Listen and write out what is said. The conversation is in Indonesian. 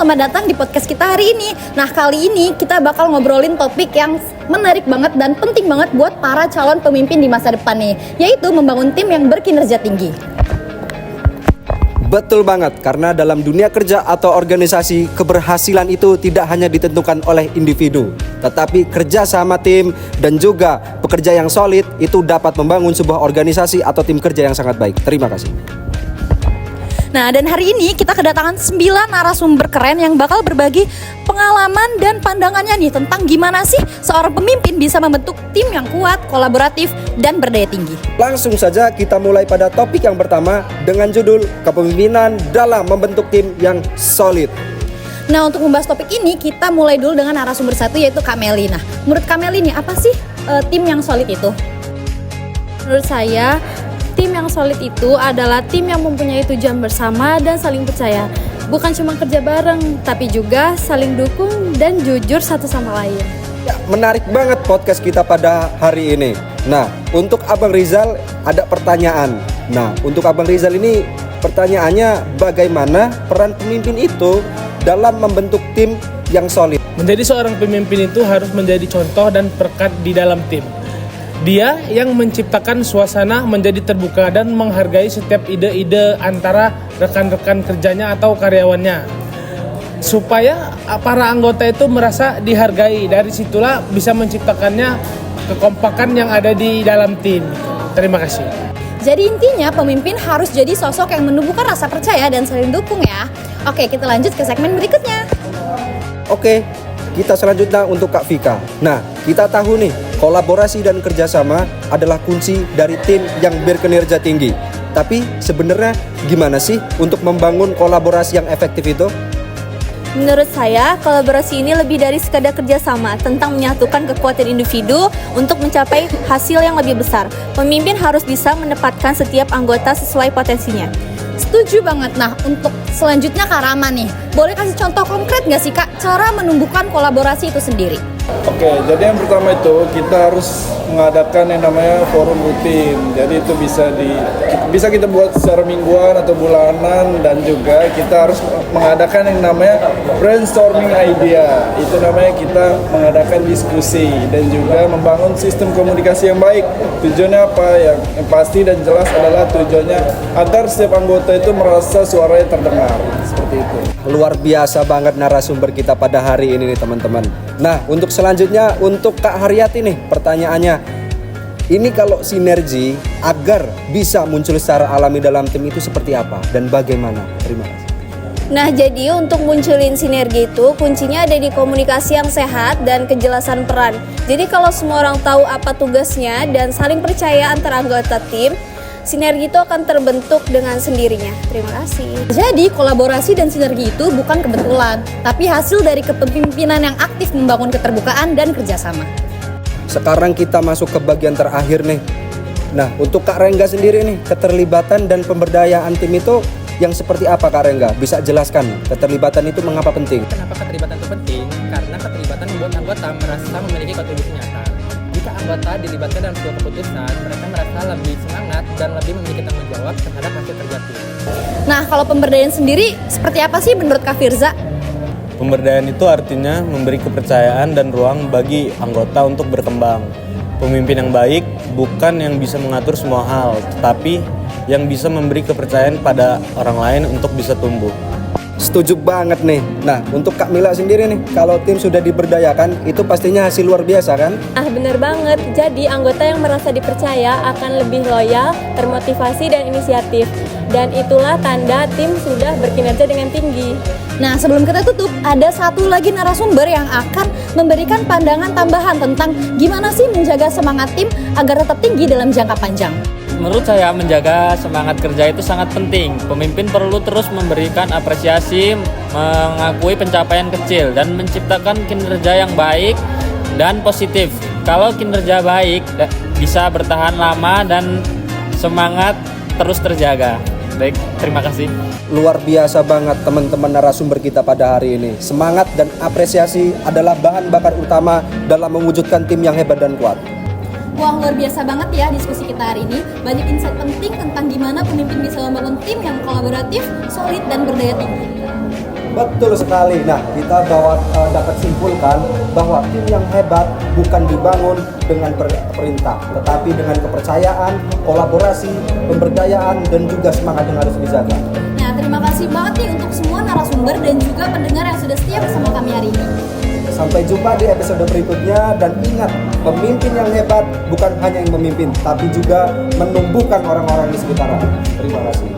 selamat datang di podcast kita hari ini. Nah, kali ini kita bakal ngobrolin topik yang menarik banget dan penting banget buat para calon pemimpin di masa depan nih, yaitu membangun tim yang berkinerja tinggi. Betul banget, karena dalam dunia kerja atau organisasi, keberhasilan itu tidak hanya ditentukan oleh individu, tetapi kerja sama tim dan juga pekerja yang solid itu dapat membangun sebuah organisasi atau tim kerja yang sangat baik. Terima kasih. Nah, dan hari ini kita kedatangan 9 narasumber keren yang bakal berbagi pengalaman dan pandangannya nih tentang gimana sih seorang pemimpin bisa membentuk tim yang kuat, kolaboratif, dan berdaya tinggi. Langsung saja kita mulai pada topik yang pertama dengan judul kepemimpinan dalam membentuk tim yang solid. Nah, untuk membahas topik ini kita mulai dulu dengan narasumber satu, yaitu Kak Meli. Nah, menurut Kak Meli nih, apa sih tim yang solid itu? Menurut saya, tim yang solid itu adalah tim yang mempunyai tujuan bersama dan saling percaya. Bukan cuma kerja bareng, tapi juga saling dukung dan jujur satu sama lain. Ya, menarik banget podcast kita pada hari ini. Nah, untuk Abang Rizal ada pertanyaan. Nah, untuk Abang Rizal ini pertanyaannya, bagaimana peran pemimpin itu dalam membentuk tim yang solid? Menjadi seorang pemimpin itu harus menjadi contoh dan perekat di dalam tim. Dia yang menciptakan suasana menjadi terbuka dan menghargai setiap ide-ide antara rekan-rekan kerjanya atau karyawannya, supaya para anggota itu merasa dihargai. Dari situlah bisa menciptakannya kekompakan yang ada di dalam tim. Terima kasih. Jadi intinya pemimpin harus jadi sosok yang menumbuhkan rasa percaya dan saling dukung ya. Oke, kita lanjut ke segmen berikutnya. Oke, kita selanjutnya untuk Kak Vika. Nah, kita tahu nih, kolaborasi dan kerjasama adalah kunci dari tim yang berkinerja tinggi. Tapi sebenarnya gimana sih untuk membangun kolaborasi yang efektif itu? Menurut saya, kolaborasi ini lebih dari sekadar kerjasama tentang menyatukan kekuatan individu untuk mencapai hasil yang lebih besar. Pemimpin harus bisa menempatkan setiap anggota sesuai potensinya. Setuju banget. Nah, untuk selanjutnya Kak Rama nih, boleh kasih contoh konkret nggak sih Kak cara menumbuhkan kolaborasi itu sendiri? Oke, jadi yang pertama itu kita harus mengadakan yang namanya forum rutin. Jadi itu bisa kita buat secara mingguan atau bulanan, dan juga kita harus mengadakan yang namanya brainstorming idea. Itu namanya kita mengadakan diskusi dan juga membangun sistem komunikasi yang baik. Tujuannya apa? Yang pasti dan jelas adalah tujuannya agar setiap anggota itu merasa suaranya terdengar. Seperti itu. Luar biasa banget narasumber kita pada hari ini nih teman-teman. Nah, untuk selanjutnya untuk Kak Haryati nih pertanyaannya. Ini kalau sinergi agar bisa muncul secara alami dalam tim itu seperti apa dan bagaimana? Terima kasih. Nah, jadi untuk munculin sinergi itu kuncinya ada di komunikasi yang sehat dan kejelasan peran. Jadi kalau semua orang tahu apa tugasnya dan saling percaya antara anggota tim, sinergi itu akan terbentuk dengan sendirinya. Terima kasih. Jadi kolaborasi dan sinergi itu bukan kebetulan, tapi hasil dari kepemimpinan yang aktif membangun keterbukaan dan kerjasama. Sekarang kita masuk ke bagian terakhir nih. Nah, untuk Kak Rengga sendiri nih, keterlibatan dan pemberdayaan tim itu yang seperti apa Kak Rengga? Bisa jelaskan keterlibatan itu mengapa penting? Kenapa keterlibatan itu penting? Karena keterlibatan membuat anggota merasa memiliki kontribusi nyata. Jika anggota dilibatkan dalam sebuah keputusan, mereka merasa lebih semangat dan lebih memiliki tanggung jawab terhadap hasil kerja tim. Nah, kalau pemberdayaan sendiri seperti apa sih menurut Kak Firza? Pemberdayaan itu artinya memberi kepercayaan dan ruang bagi anggota untuk berkembang. Pemimpin yang baik bukan yang bisa mengatur semua hal, tetapi yang bisa memberi kepercayaan pada orang lain untuk bisa tumbuh. Setuju banget nih. Nah, untuk Kak Mila sendiri nih, kalau tim sudah diberdayakan, itu pastinya hasil luar biasa kan? Bener banget. Jadi anggota yang merasa dipercaya akan lebih loyal, termotivasi dan inisiatif. Dan itulah tanda tim sudah berkinerja dengan tinggi. Nah, sebelum kita tutup, ada satu lagi narasumber yang akan memberikan pandangan tambahan tentang gimana sih menjaga semangat tim agar tetap tinggi dalam jangka panjang. Menurut saya, menjaga semangat kerja itu sangat penting. Pemimpin perlu terus memberikan apresiasi, mengakui pencapaian kecil, dan menciptakan kinerja yang baik dan positif. Kalau kinerja baik, bisa bertahan lama dan semangat terus terjaga. Baik, terima kasih. Luar biasa banget teman-teman narasumber kita pada hari ini. Semangat dan apresiasi adalah bahan bakar utama dalam mewujudkan tim yang hebat dan kuat. Wah, luar biasa banget ya diskusi kita hari ini. Banyak insight penting tentang gimana pemimpin bisa membangun tim yang kolaboratif, solid, dan berdaya tinggi. Betul sekali. Nah, kita dapat simpulkan bahwa tim yang hebat bukan dibangun dengan perintah, tetapi dengan kepercayaan, kolaborasi, pemberdayaan, dan juga semangat yang harus dijaga. Nah, terima kasih banget nih untuk semua narasumber dan juga pendengar yang sudah setia bersama kami hari ini. Sampai jumpa di episode berikutnya, dan ingat, pemimpin yang hebat bukan hanya yang memimpin, tapi juga menumbuhkan orang-orang di sekitarnya. Terima kasih.